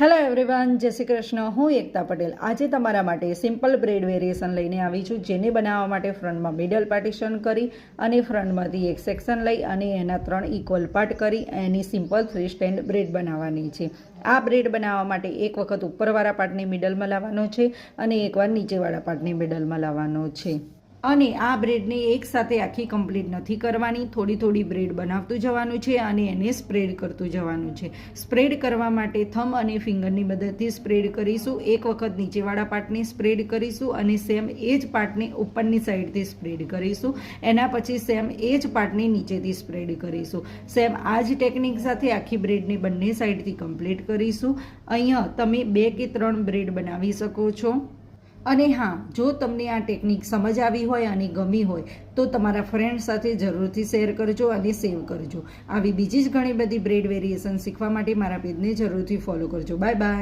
Hello everyone, જય શ્રી કૃષ્ણ. હું એકતા પટેલ આજે તમારા માટે સિમ્પલ બ્રેડ વેરિએશન લઈને આવી છું, જેને બનાવવા માટે ફ્રન્ટમાં મિડલ પાર્ટીશન કરી અને ફ્રન્ટમાંથી એક સેક્શન લઈ અને એના 3 ઇક્વલ પાર્ટ કરી એની સિમ્પલ 3 સ્ટેન્ડ બ્રેડ બનાવવાની છે. આ બ્રેડ બનાવવા માટે એક વખત ઉપરવાળા પાર્ટને મિડલમાં લાવવાનો છે અને એકવાર નીચેવાળા પાર્ટને મિડલમાં લાવવાનો છે. અને આ બ્રેડને એકસાથે આખી કમ્પ્લીટ નથી કરવાની, થોડી થોડી બ્રેડ બનાવતું જવાનું છે અને એને સ્પ્રેડ કરતું જવાનું છે. સ્પ્રેડ કરવા માટે થંબ અને ફિંગરની મદદથી સ્પ્રેડ કરીશું. એક વખત નીચેવાળા પાર્ટને સ્પ્રેડ કરીશું અને સેમ એ જ પાર્ટને ઉપરની સાઈડથી સ્પ્રેડ કરીશું. એના પછી સેમ એ જ પાર્ટને નીચેથી સ્પ્રેડ કરીશું. સેમ આ જ ટેકનિક સાથે આખી બ્રેડને બંને સાઈડથી કમ્પ્લીટ કરીશું. અહીંયા તમે 2 કે 3 બ્રેડ બનાવી શકો છો. અને હા, જો તમને આ ટેકનિક સમજ આવી હોય અને ગમી હોય તો તમારા ફ્રેન્ડ સાથે જરૂરથી શેર કરજો અને સેવ કરજો. આવી બીજી જ ઘણી બધી બ્રેડ વેરિએશન શીખવા માટે મારા પેજને જરૂરથી ફોલો કરજો. Bye bye.